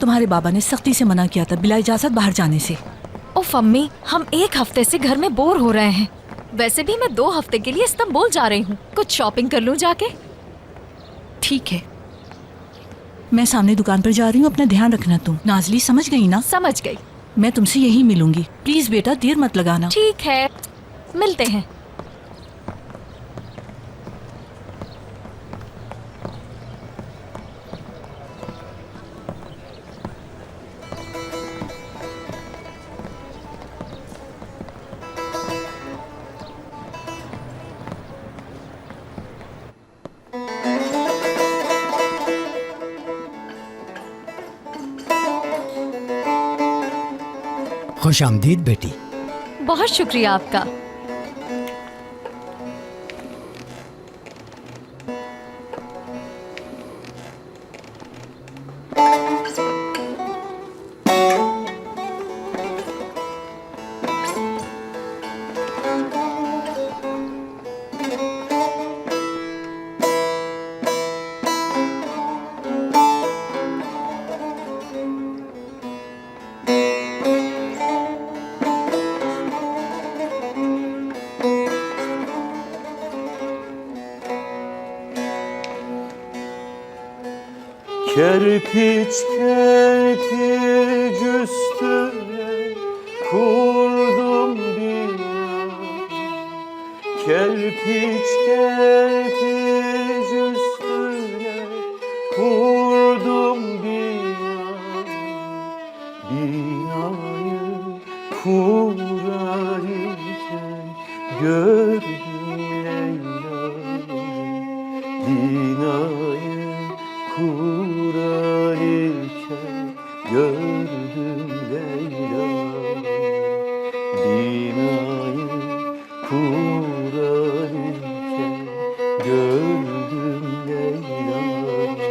तुम्हारे बाबा ने सख्ती से मना किया था बिला इजाजत बाहर जाने से। उफ अम्मी, हम 1 हफ्ते से घर में बोर हो रहे हैं। वैसे भी मैं 2 हफ्ते के लिए इस्तांबुल जा रही हूँ, कुछ शॉपिंग कर लूँ जाके। ठीक है, मैं सामने दुकान पर जा रही हूँ, अपना ध्यान रखना तुम। नाजली समझ गई ना? समझ गई। मैं तुमसे यही मिलूंगी, प्लीज बेटा देर मत लगाना। ठीक है, मिलते हैं। खुश आमदीद बेटी। बहुत शुक्रिया आपका। Kerpiç kerpiç üstüne kurdum bir yer. Kerpiç kerpiç üstüne kurdum bir yer. Binayı kurarken gördüm Leyla'yı. Binayı kurarken gördüm Leyla'yı. Binayı kurarken gördüm Leyla'yı.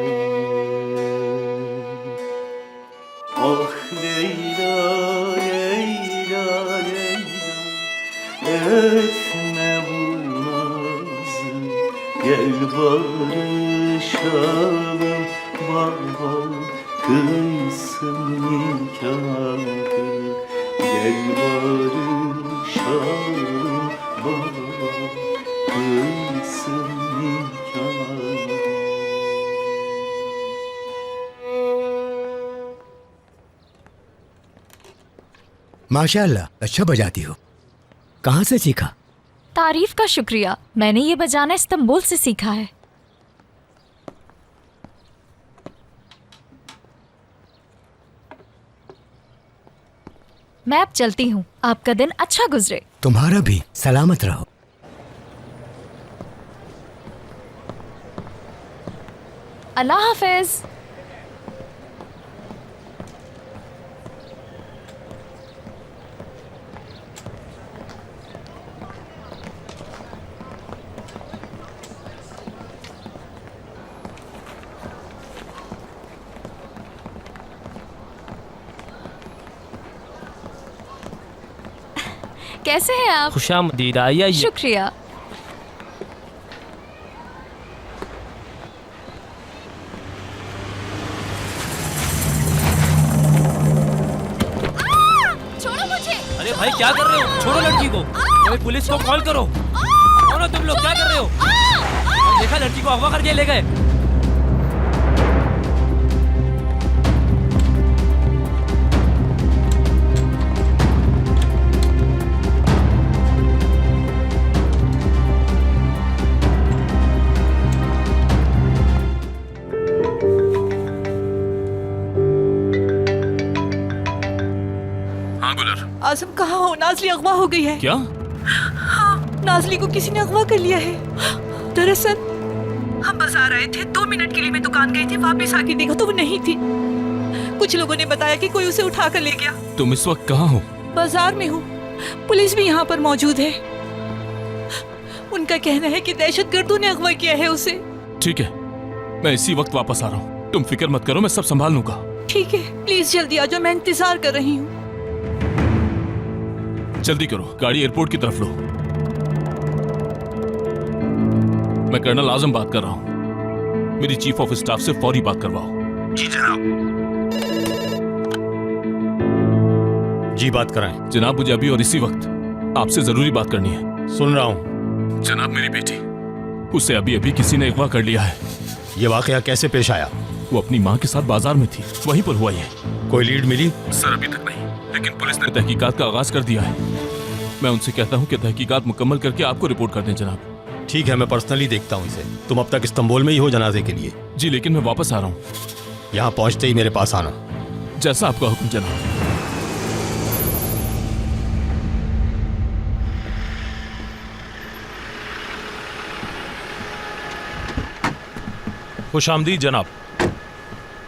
Ah Leyla, Leyla, Leyla, etme bu nazı. Gel barışalım, baba kıysın nikahı. Gel barışalım, baba kıysın nikahı. माशाल्लाह, अच्छा बजाती हो। कहाँ से सीखा? तारीफ का शुक्रिया, मैंने ये बजाना इस्तांबुल से सीखा है। मैं अब चलती हूँ, आपका दिन अच्छा गुजरे। तुम्हारा भी सलामत रहो। अल्लाह हाफिज। कैसे हैं आप? खुशामदीद, आइए। शुक्रिया। छोड़ो मुझे। अरे भाई क्या कर रहे हो? छोड़ो लड़की को। अरे पुलिस को कॉल करो। कौन हो तुम लोग? क्या कर रहे हो? देखा लड़की को अगवा करके ले गए। आजम कहाँ हो? नाजली अगवा हो गई है। क्या? हाँ, नाजली को किसी ने अगवा कर लिया है। दरअसल हम बाजार आए थे, 2 मिनट के लिए मैं दुकान गई थी, वापस आके देखा तो वो नहीं थी। कुछ लोगों ने बताया कि कोई उसे उठा कर ले गया। तुम इस वक्त कहाँ हो? बाजार में हूँ, पुलिस भी यहाँ पर मौजूद है। उनका कहना है कि दहशतगर्दों ने अगवा किया है उसे। ठीक है, मैं इसी वक्त वापस आ रहा हूँ। तुम फिक्र मत करो, मैं सब संभाल लूंगा। ठीक है, प्लीज जल्दी आ जाओ, मैं इंतजार कर रही हूँ। जल्दी करो, गाड़ी एयरपोर्ट की तरफ लो। मैं कर्नल आजम बात कर रहा हूँ। मेरी चीफ ऑफ स्टाफ से फौरी बात करवाओ। जी जनाब। जी बात कराएं। जनाब मुझे अभी और इसी वक्त आपसे जरूरी बात करनी है। सुन रहा हूँ। जनाब मेरी बेटी, उसे अभी अभी किसी ने अगवा कर लिया है। ये वाकया कैसे पेश आया? वो अपनी माँ के साथ बाजार में थी, वहीं पर हुआ ये। कोई लीड मिली? सर अभी तक नहीं, लेकिन पुलिस ने तहकीकात का आगाज कर दिया है। मैं उनसे कहता हूँ कि तहकीकात मुकम्मल करके आपको रिपोर्ट कर दें जनाब। ठीक है, मैं पर्सनली देखता हूँ इसे। तुम अब तक इस्तांबुल में ही हो जनाजे के लिए? जी, लेकिन मैं वापस आ रहा हूँ। यहाँ पहुँचते ही मेरे पास आना। जैसा आपका हुक्म जनाब। खुशामदीद जनाब।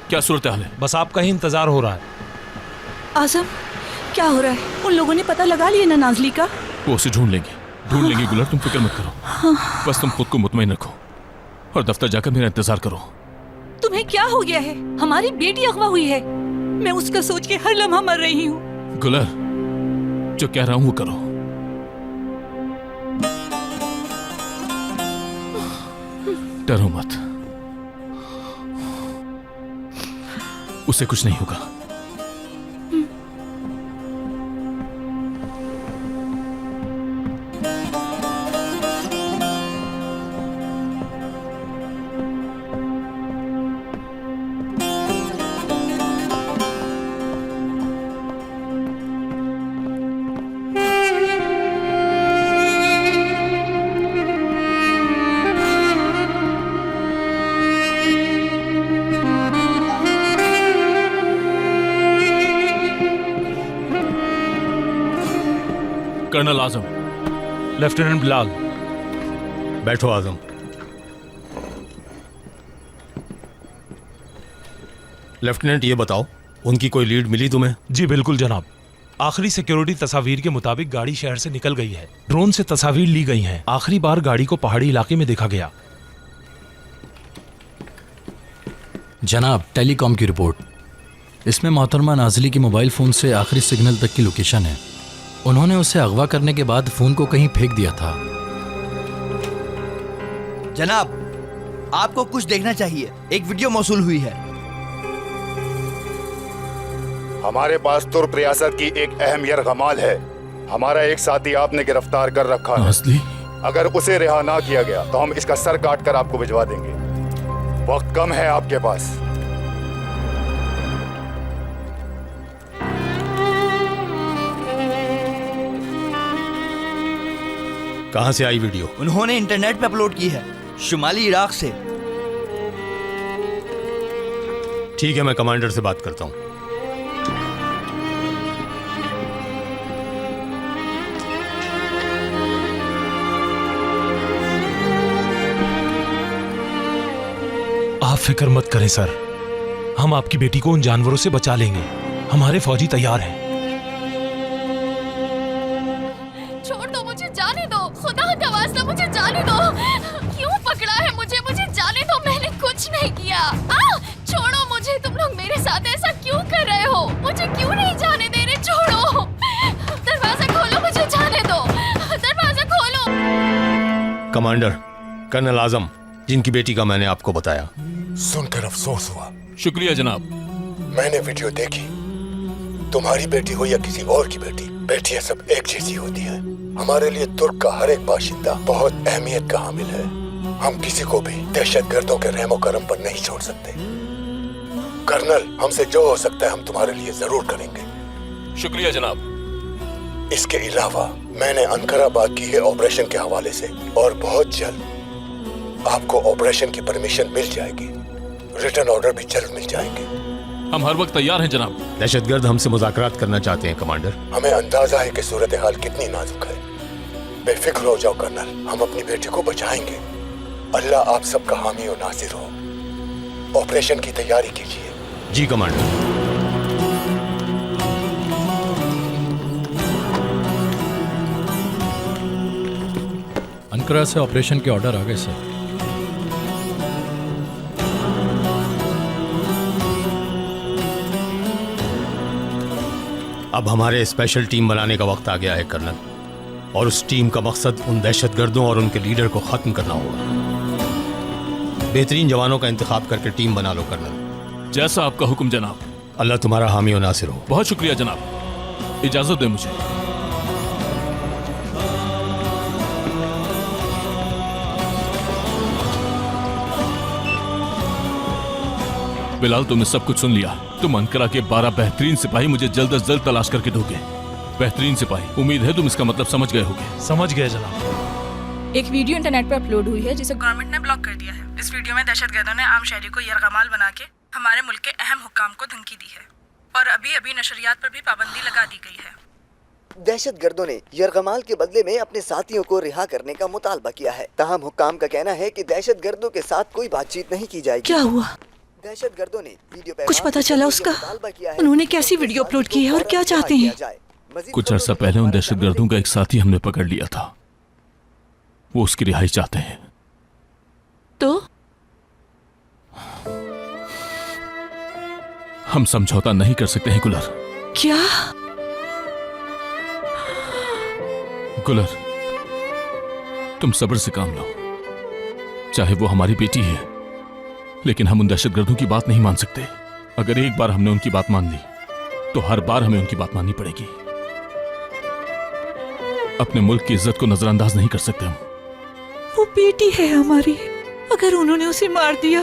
क्या सूरत हाल है? बस आपका ही इंतजार हो रहा है। आजम, क्या हो रहा है? उन लोगों ने पता लगा लिया ना नाजली का? वो उसे ढूंढ लेंगे गुलर, तुम फिक्र मत करो। बस तुम खुद को मुतमईन रखो और दफ्तर जाकर मेरा इंतजार करो। तुम्हें क्या हो गया है? हमारी बेटी अगवा हुई है। मैं उसका सोच के हर लम्हा मर रही हूँ। गुलर, जो कह रहा हूँ वो करो। डरो मत, उसे कुछ नहीं होगा। कर्नल आजम। लेफ्टिनेंट बिलाल। बैठो आजम। लेफ्टिनेंट, ये बताओ, उनकी कोई लीड मिली तुम्हें? जी बिल्कुल जनाब। आखिरी सिक्योरिटी तस्वीर के मुताबिक गाड़ी शहर से निकल गई है। ड्रोन से तस्वीर ली गई हैं। आखिरी बार गाड़ी को पहाड़ी इलाके में देखा गया। जनाब, टेलीकॉम की रिपोर्ट। इसमें मोहतरमा नाज़ली की मोबाइल फ़ोन से आखिरी सिग्नल तक की लोकेशन है। उन्होंने उसे अगवा करने के बाद फ़ोन को कहीं फेंक दिया था। जनाब, आपको कुछ देखना चाहिए। एक वीडियो मौसूल हुई है। हमारे पास तुर्क रियासत की एक अहम यरगमाल है। हमारा एक साथी आपने गिरफ्तार कर रखा है। नाज़ली? अगर उसे रिहा ना किया गया तो हम इसका सर काट कर आपको भिजवा देंगे। वक्त कम है आपके पास। कहां से आई वीडियो? उन्होंने इंटरनेट पे अपलोड की है, शुमाली इराक से। ठीक है, मैं कमांडर से बात करता हूं। आप फिक्र मत करें सर, हम आपकी बेटी को उन जानवरों से बचा लेंगे। हमारे फौजी तैयार हैं। छोड़ दो, मुझे जाने दो। खुदा का वास्ता मुझे जाने दो। क्यों पकड़ा है मुझे? मुझे जाने दो, मैंने कुछ नहीं किया। छोड़ो मुझे। तुम लोग मेरे साथ ऐसा क्यों कर रहे हो? मुझे क्यों नहीं जाने दे रहे? छोड़ो, दरवाजा खोलो, मुझे जाने दो। दरवाजा खोलो। कमांडर, कर्नल आजम, जिनकी बेटी का मैंने आपको बताया। सुनकर अफसोस हुआ। शुक्रिया जनाब। मैंने वीडियो देखी। तुम्हारी बेटी हो या किसी और की बेटी, बेटियां सब एक जैसी होती हैं। हमारे लिए तुर्क का हर एक बाशिंदा बहुत अहमियत का हामिल है। हम किसी को भी दहशतगर्दों के रहमो करम पर नहीं छोड़ सकते। कर्नल, हमसे जो हो सकता है हम तुम्हारे लिए जरूर करेंगे। शुक्रिया जनाब। इसके अलावा मैंने अंकारा बात की है ऑपरेशन के हवाले से, और बहुत जल्द आपको ऑपरेशन की परमिशन मिल जाएगी। रिटर्न ऑर्डर भी जल्द मिल जाएंगे। हम हर वक्त तैयार हैं जनाब। दहशतगर्द हमसे मुज़ाकरात करना चाहते हैं कमांडर। हमें अंदाजा है कि सूरत हाल कितनी नाजुक है। बेफिक्र हो जाओ कर्नल, हम अपनी बेटी को बचाएंगे। अल्लाह आप सबका हामी और नासिर हो। ऑपरेशन की तैयारी कीजिए। जी कमांडर। अंकारा से ऑपरेशन के ऑर्डर आ गए सर। अब हमारे स्पेशल टीम बनाने का वक्त आ गया है कर्नल, और उस टीम का मकसद उन दहशतगर्दों और उनके लीडर को खत्म करना होगा। बेहतरीन जवानों का इंतखाब करके टीम बना लो कर्नल। जैसा आपका हुक्म जनाब। अल्लाह तुम्हारा हामी और नासिर हो। बहुत शुक्रिया जनाब। इजाजत दे मुझे। बिलाल, तुमने सब कुछ सुन लिया। तुम अंकरा के 12 बेहतरीन सिपाही मुझे जल्द अज जल्द तलाश करके दोगे। बेहतरीन सिपाही, उम्मीद है तुम इसका मतलब समझ गए होगे। समझ गए जनाब। एक वीडियो इंटरनेट पर अपलोड हुई है जिसे गवर्नमेंट ने ब्लॉक कर दिया है। इस वीडियो में दहशतगर्दों ने आम शहरी को यरगमाल बना के हमारे मुल्क के अहम हुक्काम को धमकी दी है और अभी नशरियात पर भी पाबंदी लगा दी गई है। दहशतगर्दों ने यरगमाल के बदले में अपने साथियों को रिहा करने का मुतालबा किया है। ताहम हुक्काम का कहना है कि दहशतगर्दों के साथ कोई बातचीत नहीं की जाएगी। क्या हुआ? दहशतगर्दों ने वीडियो कुछ पता चला उसका? उन्होंने कैसी वीडियो अपलोड की है और क्या चाहते हैं? कुछ अर्सा पहले उन दहशतगर्दों का एक साथी हमने पकड़ लिया था। वो उसकी रिहाई चाहते हैं। तो हम समझौता नहीं कर सकते हैं गुलर। क्या? गुलर, तुम सब्र से काम लो। चाहे वो हमारी बेटी है, लेकिन हम उन दहशतगर्दों की बात नहीं मान सकते। अगर एक बार हमने उनकी बात मान ली तो हर बार हमें उनकी बात माननी पड़ेगी। अपने मुल्क की इज्जत को नजरअंदाज नहीं कर सकते हम। वो बेटी है हमारी, अगर उन्होंने उसे मार दिया।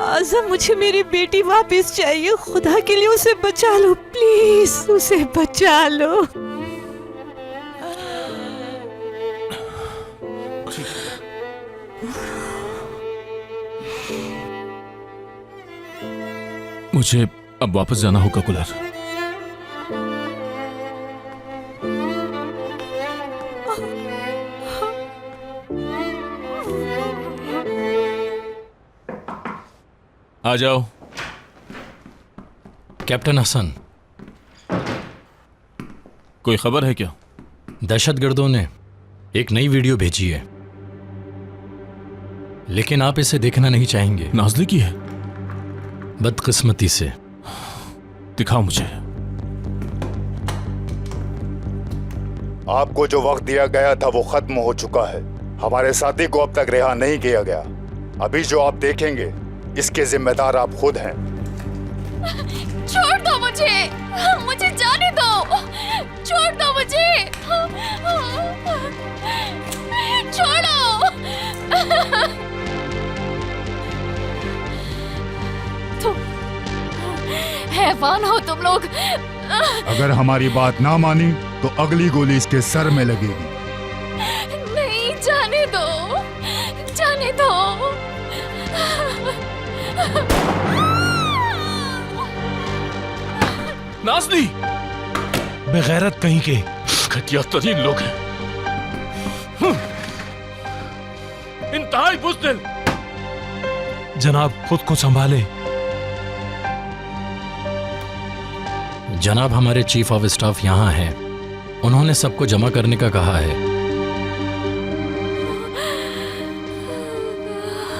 आज़म, मुझे मेरी बेटी वापस चाहिए। खुदा के लिए उसे बचा लो, प्लीज उसे बचा लो। मुझे अब वापस जाना होगा गुलर। आ जाओ। कैप्टन हसन, कोई खबर है क्या? दहशतगर्दों ने एक नई वीडियो भेजी है, लेकिन आप इसे देखना नहीं चाहेंगे। नाज़ली की है? बदकिस्मती से। दिखाओ मुझे। आपको जो वक्त दिया गया था वो खत्म हो चुका है। हमारे साथी को अब तक रिहा नहीं किया गया। अभी जो आप देखेंगे इसके जिम्मेदार आप खुद हैं। छोड़ दो मुझे, मुझे जाने दो। छोड़ दो मुझे, छोड़ो। तुम हैवान हो तुम लोग। अगर हमारी बात ना मानी तो अगली गोली इसके सर में लगेगी। नहीं, जाने दो, जाने दो। नाज़ली! बेगैरत कहीं के घटिया तरीन लोग हैं। इंतहाई बुज़दिल। जनाब, खुद को संभाले। जनाब, हमारे चीफ ऑफ स्टाफ यहाँ हैं। उन्होंने सबको जमा करने का कहा है।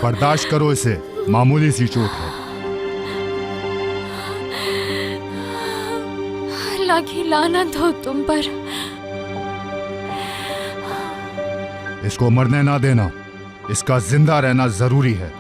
बर्दाश्त करो इसे, मामूली सी चोट है। अल्लाह की लानत हो तुम पर। इसको मरने ना देना, इसका जिंदा रहना जरूरी है।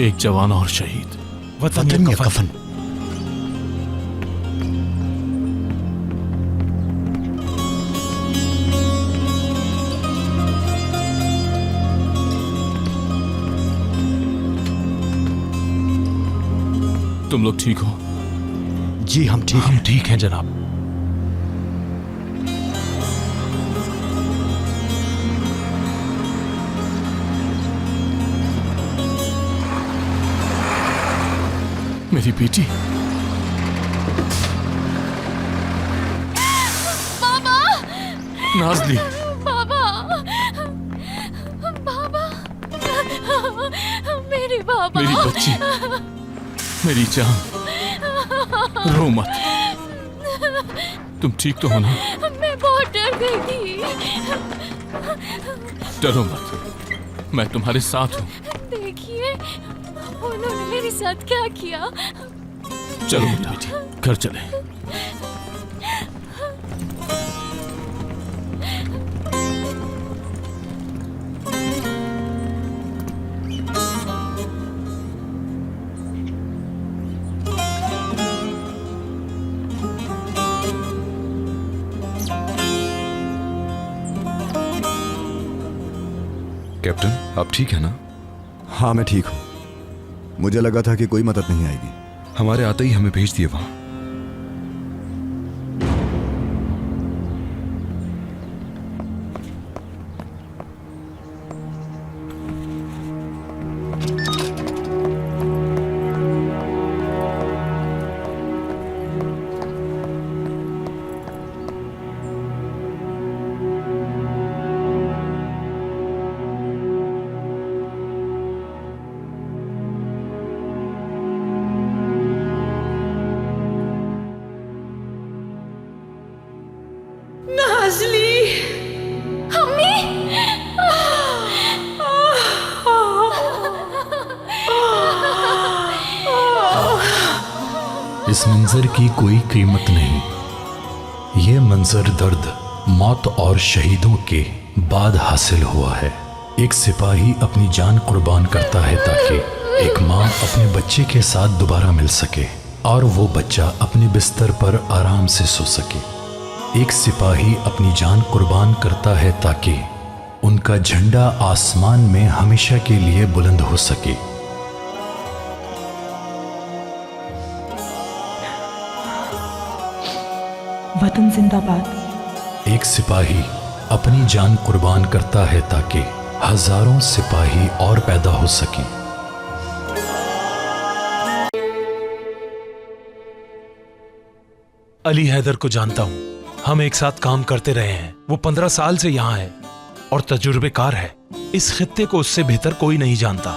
एक जवान और शहीद। वतन का कफन। तुम लोग ठीक हो? जी हम ठीक हैं जनाब। मेरी बेटी। बाबा! नाज़ली! बाबा! बाबा! मेरे बाबा। मेरी बच्ची, मेरी जान, रो मत। तुम ठीक तो हो ना? मैं बहुत डर गई थी। डरो मत, मैं तुम्हारे साथ हूँ। देखिए उन्होंने मेरे साथ क्या किया। चलो बेटा, घर चले। कैप्टन, आप ठीक है ना? हाँ, मैं ठीक हूँ। मुझे लगा था कि कोई मदद नहीं आएगी। हमारे आते ही हमें भेज दिए वहां। नाज़ली, इस मंजर की कोई कीमत नहीं। ये मंजर दर्द, मौत और शहीदों के बाद हासिल हुआ है। एक सिपाही अपनी जान कुर्बान करता है ताकि एक माँ अपने बच्चे के साथ दोबारा मिल सके और वो बच्चा अपने बिस्तर पर आराम से सो सके। एक सिपाही अपनी जान कुर्बान करता है ताकि उनका झंडा आसमान में हमेशा के लिए बुलंद हो सके। वतन जिंदाबाद। एक सिपाही अपनी जान कुर्बान करता है ताकि हजारों सिपाही और पैदा हो सकें। अली हैदर को जानता हूं, हम एक साथ काम करते रहे हैं। वो 15 साल से यहां है और तजुर्बेकार है। इस खित्ते को उससे बेहतर कोई नहीं जानता।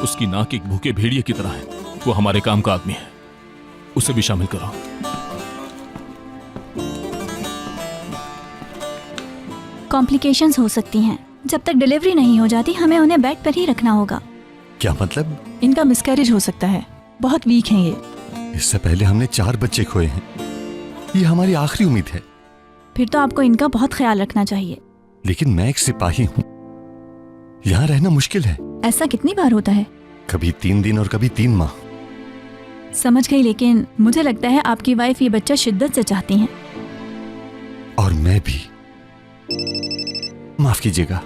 उसकी नाक एक भूखे भेड़िए की तरह है। वो हमारे काम का आदमी है, उसे भी शामिल करो। कॉम्प्लिकेशंस हो सकती हैं। जब तक डिलीवरी नहीं हो जाती हमें उन्हें बेड पर ही रखना होगा। क्या मतलब? इनका मिसकैरेज हो सकता है, बहुत वीक हैं ये। इससे पहले हमने 4 बच्चे खोए हैं। ये हमारी आखिरी उम्मीद है। फिर तो आपको इनका बहुत ख्याल रखना चाहिए। लेकिन मैं एक सिपाही हूँ, यहाँ रहना मुश्किल है। ऐसा कितनी बार होता है? कभी 3 दिन और कभी 3 माह। समझ गई, लेकिन मुझे लगता है आपकी वाइफ ये बच्चा शिद्दत से चाहती हैं। और मैं भी। माफ कीजिएगा।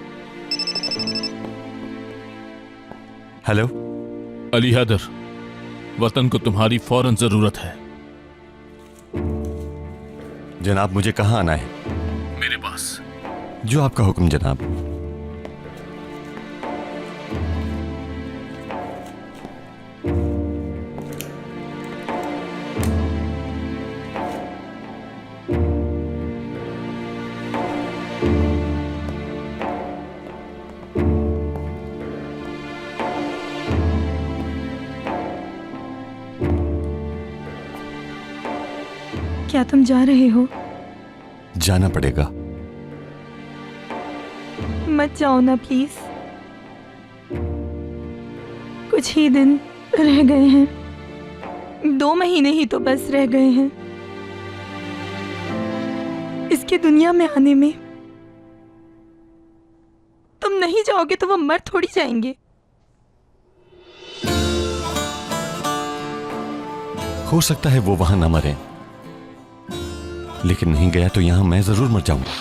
हेलो अली हैदर, वतन को तुम्हारी फौरन जरूरत है। जनाब, मुझे कहाँ आना है? मेरे पास। जो आपका हुक्म जनाब। क्या तुम जा रहे हो? जाना पड़ेगा। मत जाओ ना प्लीज। कुछ ही दिन रह गए हैं, 2 महीने ही तो बस रह गए हैं इसकी दुनिया में आने में। तुम नहीं जाओगे तो वो मर थोड़ी जाएंगे। हो सकता है वो वहां न मरे, लेकिन नहीं गया तो यहां मैं जरूर मर जाऊंगा।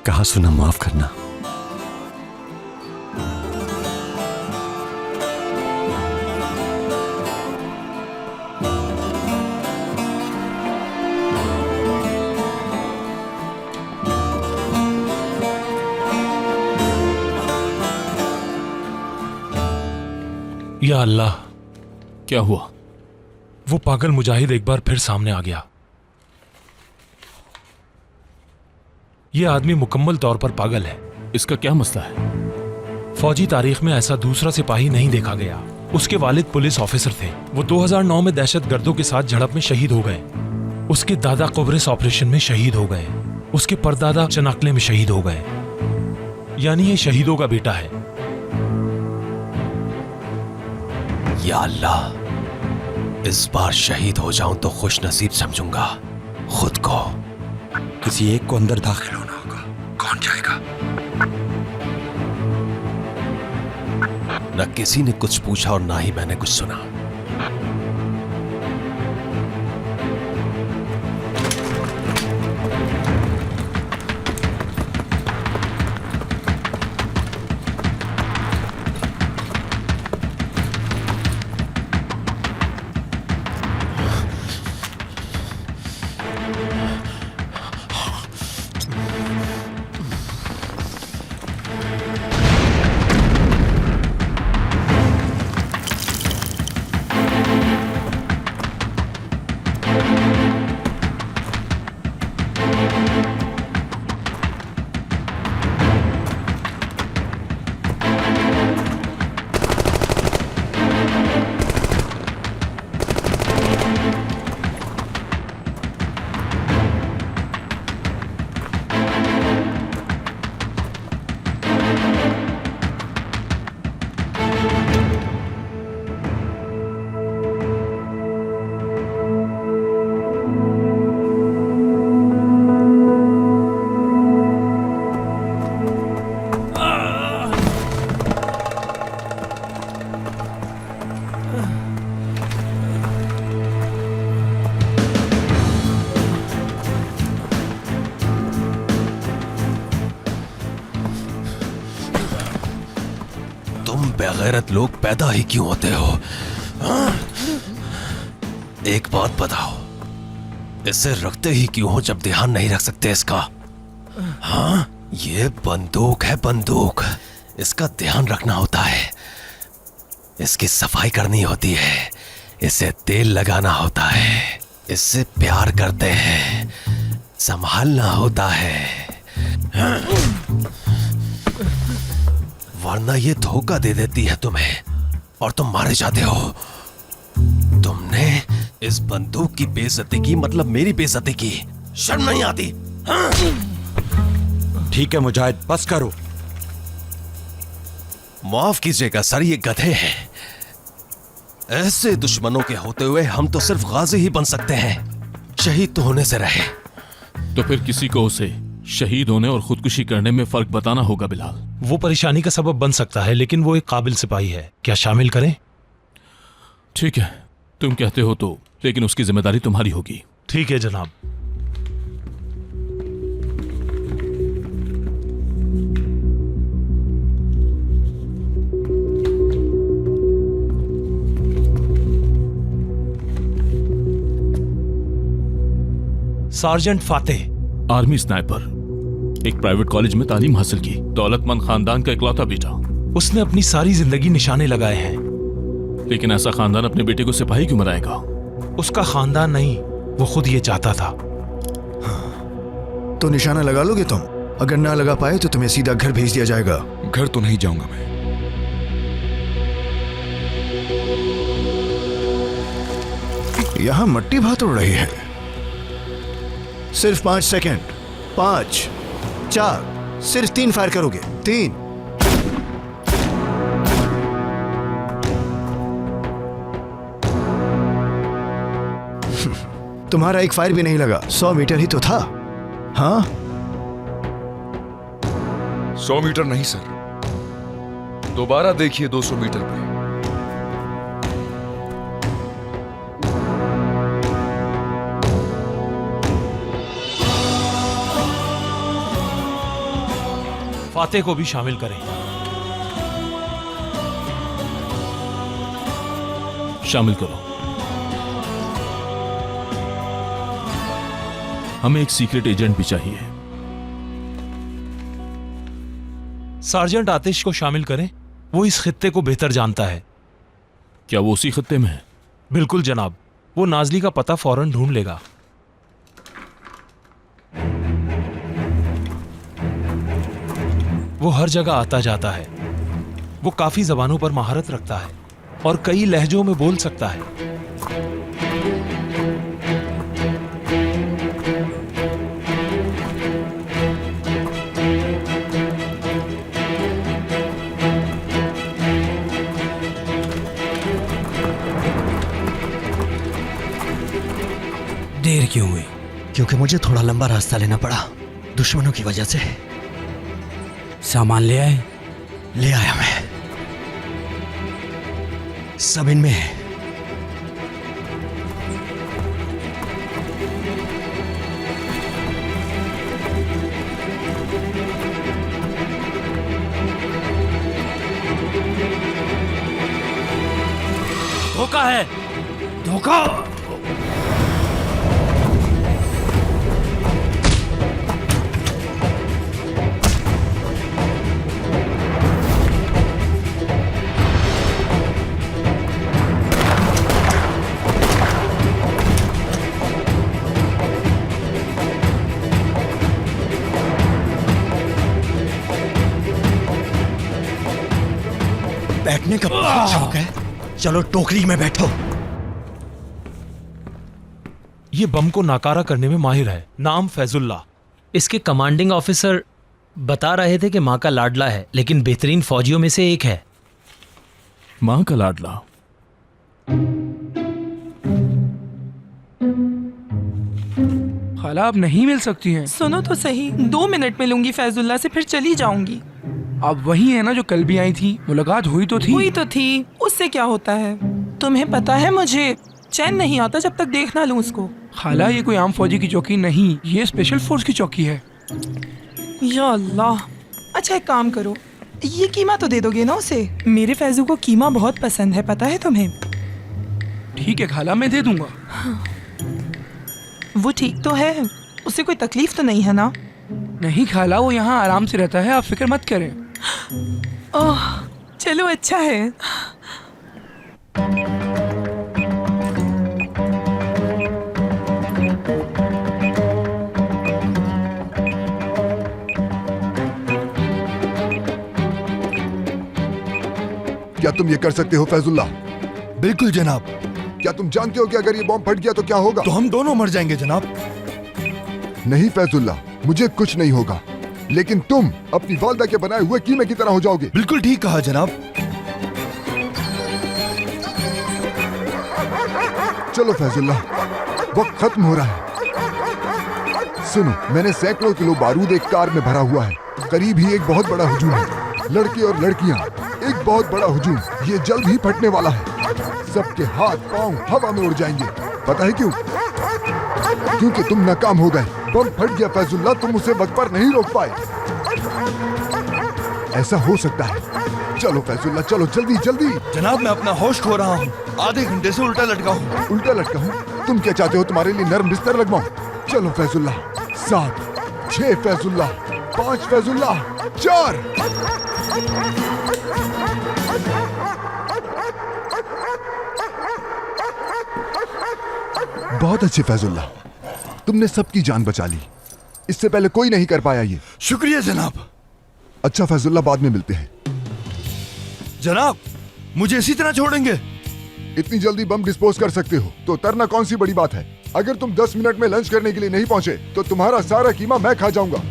कहा सुना माफ करना। या अल्लाह, क्या हुआ? वो पागल मुजाहिद एक बार फिर सामने आ गया। ये आदमी मुकम्मल तौर पर पागल है। इसका क्या मसला है? फौजी तारीख में ऐसा दूसरा सिपाही नहीं देखा गया। उसके वालिद पुलिस ऑफिसर थे। वो 2009 में दहशतगर्दों के साथ झड़प में शहीद हो गए। उसके दादा कुब्रिस ऑपरेशन में शहीद हो गए। उसके परदादा चनाकले में शहीद हो गए। यानी ये शहीदों का बेटा है। या अल्लाह, इस बार शहीद हो जाऊं तो खुश नसीब समझूंगा खुद को। किसी एक को अंदर दाखिल होना होगा। कौन जाएगा? न किसी ने कुछ पूछा और ना ही मैंने कुछ सुना। बेगैरत लोग पैदा ही क्यों होते हो? एक बात बताओ, इसे रखते ही क्यों हो जब ध्यान नहीं रख सकते इसका? हाँ, ये बंदूक है, बंदूक। इसका ध्यान रखना होता है, इसकी सफाई करनी होती है, इसे तेल लगाना होता है, इससे प्यार करते हैं, संभालना होता है। वरना ये धोखा दे देती है तुम्हें और तुम मारे जाते हो। तुमने इस बंदूक की बेइज्जती की, मतलब मेरी बेइज्जती की। शर्म नहीं आती? हाँ? ठीक है मुजाहिद, बस करो। माफ कीजिएगा सर, ये गधे हैं। ऐसे दुश्मनों के होते हुए हम तो सिर्फ गाजी ही बन सकते हैं। शहीद तो होने से रहे। तो फिर किसी को उसे शहीद होने और खुदकुशी करने में फर्क बताना होगा बिलाल। वो परेशानी का सबब बन सकता है, लेकिन वो एक काबिल सिपाही है। क्या शामिल करें? ठीक है, तुम कहते हो तो, लेकिन उसकी जिम्मेदारी तुम्हारी होगी। ठीक है जनाब। सार्जेंट फातेह, आर्मी स्नाइपर, एक प्राइवेट कॉलेज में तालीम हासिल की, दौलतमंद खानदान का इकलौता बेटा। उसने अपनी सारी जिंदगी निशाने लगाए हैं। लेकिन ऐसा खानदान अपने बेटे को सिपाही क्यों बनाएगा? उसका खानदान नहीं, वो खुद ये चाहता था। तो निशाना लगा लोगे तुम? अगर ना लगा पाए तो तुम्हें सीधा घर भेज दिया जाएगा। घर तो नहीं जाऊंगा मैं। यहां मट्टी भात उड़ रही है। सिर्फ 5 सेकेंड। 5, 4, सिर्फ 3 फायर करोगे। 3। तुम्हारा एक फायर भी नहीं लगा। 100 मीटर ही तो था। हाँ, 100 मीटर नहीं सर, दोबारा देखिए 200 मीटर पे। फातेह को भी शामिल करें। शामिल करो। हमें एक सीक्रेट एजेंट भी चाहिए। सार्जेंट आतिश को शामिल करें, वो इस खित्ते को बेहतर जानता है। क्या वो उसी खत्ते में है? बिल्कुल जनाब, वो नाजली का पता फौरन ढूंढ लेगा। वो हर जगह आता जाता है। वो काफी जबानों पर महारत रखता है और कई लहजों में बोल सकता है। देर क्यों हुई? क्योंकि मुझे थोड़ा लंबा रास्ता लेना पड़ा, दुश्मनों की वजह से। सामान ले आए? ले आया मैं, सब इनमें है। धोखा है। धोखा? बैठने का बहुत शौक है, चलो टोकरी में बैठो। ये बम को नाकारा करने में माहिर है, नाम फैजुल्ला। इसके कमांडिंग ऑफिसर बता रहे थे कि माँ का लाडला है, लेकिन बेहतरीन फौजियों में से एक है। माँ का लाडला? खाला अब नहीं मिल सकती हैं। सुनो तो सही, 2 मिनट में लूंगी फैजुल्ला से, फिर चली जाऊंगी। अब वही है ना जो कल भी आई थी, मुलाकात हुई तो थी। हुई तो थी, उससे क्या होता है? तुम्हें पता है मुझे चैन नहीं आता जब तक देख ना लूं उसको। खाला ये कोई आम फौजी की चौकी नहीं, ये स्पेशल फोर्स की चौकी है। या अल्लाह। अच्छा एक काम करो, ये कीमा तो दे दोगे ना उसे? मेरे फैजू को कीमा बहुत पसंद है, पता है तुम्हें? ठीक है खाला, मैं दे दूंगा। वो ठीक तो है, उसे कोई तकलीफ तो नहीं है ना? नहीं खाला, वो यहाँ आराम से रहता है, आप फिक्र मत करें। ओह चलो अच्छा है। क्या तुम ये कर सकते हो फैजुल्ला? बिल्कुल जनाब। क्या तुम जानते हो कि अगर ये बॉम्ब फट गया तो क्या होगा? तो हम दोनों मर जाएंगे जनाब। नहीं फैजुल्ला, मुझे कुछ नहीं होगा, लेकिन तुम अपनी वालदा के बनाए हुए कीमे की तरह हो जाओगे। बिल्कुल ठीक कहा जनाब। चलो फैजुल्ला, वक्त खत्म हो रहा है। सुनो, मैंने सैकड़ों किलो बारूद एक कार में भरा हुआ है। करीब ही एक बहुत बड़ा हुजूम है, लड़के और लड़कियां, एक बहुत बड़ा हुजूम। ये जल्द ही फटने वाला है। सबके हाथ पांव हवा में उड़ जाएंगे। पता है क्यों? क्योंकि तुम नाकाम हो गए। बम फट गया फैजुल्ला, तुम उसे वक्त पर नहीं रोक पाए। ऐसा हो सकता है। चलो फैजुल्ला, चलो जल्दी जल्दी। जनाब मैं अपना होश खो रहा हूँ, आधे घंटे से उल्टा लटका हूँ। उल्टा लटका हूँ? तुम क्या चाहते हो तुम्हारे लिए नरम बिस्तर लगवाऊं? चलो फैजुल्ला, 7, 6 फैजुल्ला, 5 फैजुल्ला, 4। बहुत अच्छे फैजुल्ला, तुमने सबकी जान बचा ली। इससे पहले कोई नहीं कर पाया ये। शुक्रिया जनाब। अच्छा फैजुल्ला, बाद में मिलते हैं। जनाब मुझे इसी तरह छोड़ेंगे? इतनी जल्दी बम डिस्पोज कर सकते हो तो तरना कौन सी बड़ी बात है। अगर तुम 10 मिनट में लंच करने के लिए नहीं पहुंचे तो तुम्हारा सारा कीमा मैं खा जाऊंगा।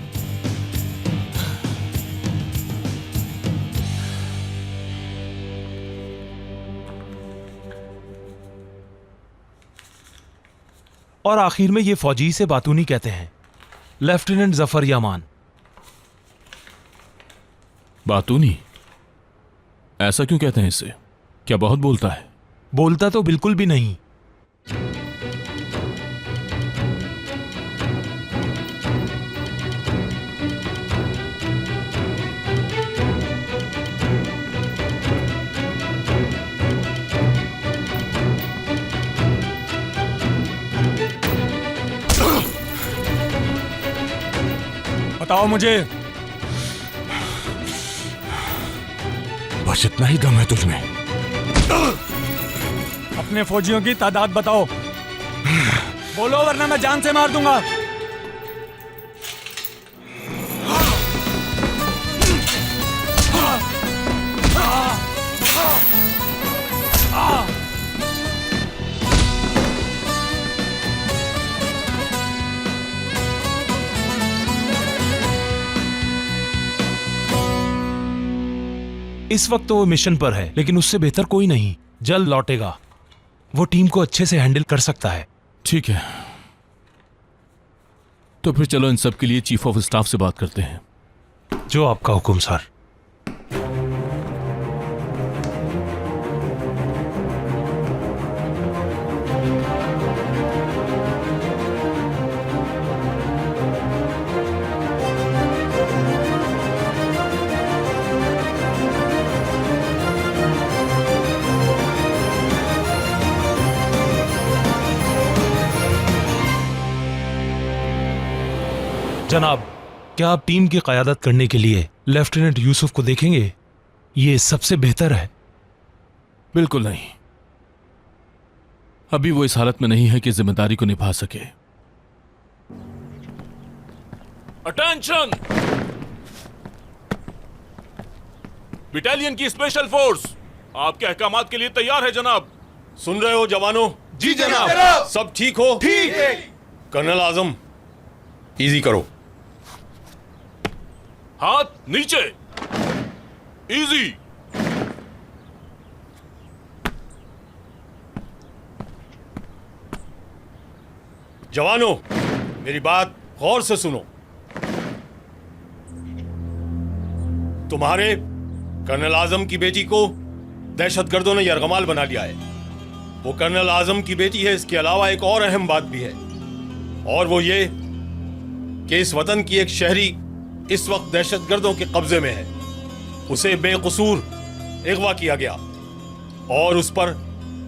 और आखिर में ये फौजी से बातूनी कहते हैं, लेफ्टिनेंट जफर यामान। बातूनी? ऐसा क्यों कहते हैं इससे? क्या बहुत बोलता है? बोलता तो बिल्कुल भी नहीं। बताओ मुझे, बस इतना ही दम है तुझमें? अपने फौजियों की तादाद बताओ। बोलो वरना मैं जान से मार दूंगा। इस वक्त तो वो मिशन पर है, लेकिन उससे बेहतर कोई नहीं। जल्द लौटेगा। वो टीम को अच्छे से हैंडल कर सकता है। ठीक है, तो फिर चलो इन सब के लिए चीफ ऑफ स्टाफ से बात करते हैं। जो आपका हुक्म सर। जनाब, क्या आप टीम की क़यादत करने के लिए लेफ्टिनेंट यूसुफ को देखेंगे? ये सबसे बेहतर है। बिल्कुल नहीं, अभी वो इस हालत में नहीं है कि जिम्मेदारी को निभा सके। अटेंशन! बटालियन की स्पेशल फोर्स आपके अहकामात के लिए तैयार है जनाब। सुन रहे हो जवानों? जी जनाब। सब ठीक हो? ठीक। कर्नल आजम, इजी करो। हाथ नीचे। इजी। जवानों, मेरी बात गौर से सुनो। तुम्हारे कर्नल आजम की बेटी को दहशतगर्दों ने यरगमाल बना लिया है। वो कर्नल आजम की बेटी है। इसके अलावा एक और अहम बात भी है, और वो ये कि इस वतन की एक शहरी इस वक्त दहशतगर्दों के कब्जे में है। उसे बेकसूर अगवा किया गया और उस पर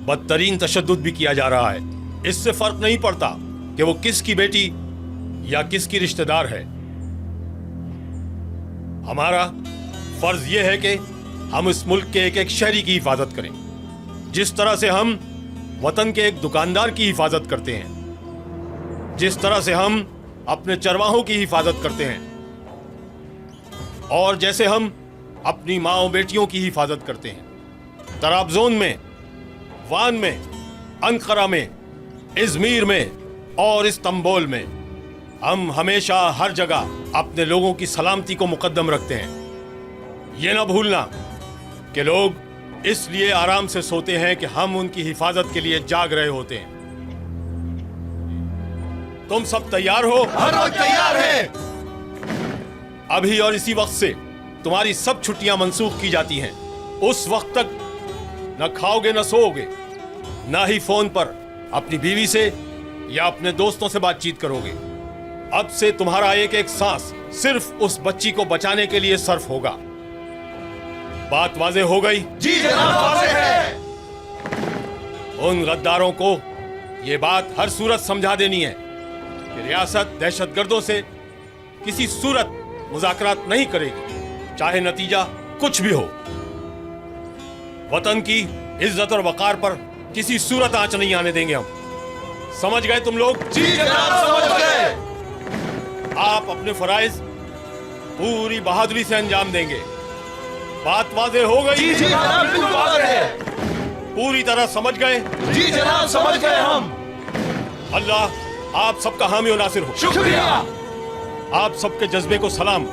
बदतरीन तशद्दुद भी किया जा रहा है। इससे फर्क नहीं पड़ता कि वो किसकी बेटी या किसकी रिश्तेदार है। हमारा फर्ज यह है कि हम इस मुल्क के एक एक शहरी की हिफाजत करें, जिस तरह से हम वतन के एक दुकानदार की हिफाजत करते हैं, जिस तरह से हम अपने चरवाहों की हिफाजत करते हैं, और जैसे हम अपनी माओ बेटियों की हिफाजत करते हैं। तराबजोन में, वान में, अंकारा में, इजमीर में और इस्तांबुल में हम हमेशा हर जगह अपने लोगों की सलामती को मुकद्दम रखते हैं। ये ना भूलना कि लोग इसलिए आराम से सोते हैं कि हम उनकी हिफाजत के लिए जाग रहे होते हैं। तुम सब तैयार हो? हर वक्त तैयार है। अभी और इसी वक्त से तुम्हारी सब छुट्टियां मंसूख की जाती हैं। उस वक्त तक न खाओगे न सोओगे, न ही फोन पर अपनी बीवी से या अपने दोस्तों से बातचीत करोगे। अब से तुम्हारा एक एक सांस सिर्फ उस बच्ची को बचाने के लिए सर्फ होगा। बात वाज़ेह हो गई? जी जनाब, वाज़ेह है। उन गद्दारों को यह बात हर सूरत समझा देनी है कि रियासत दहशतगर्दों से किसी सूरत मुज़ाकरात नहीं करेगी, चाहे नतीजा कुछ भी हो। वतन की इज्जत और वकार पर किसी सूरत आंच नहीं आने देंगे हम। समझ गए तुम लोग? जी जनाब, समझ गए। आप अपने फराइज पूरी बहादुरी से अंजाम देंगे। बात वाज़ेह हो गई? जी जनाब, बिल्कुल वाज़ेह है। पूरी तरह समझ गए? जी जनाब, समझ गए हम। अल्लाह आप सबका हामी और नासिर हो। शुक्रिया। आप सबके जज्बे को सलाम।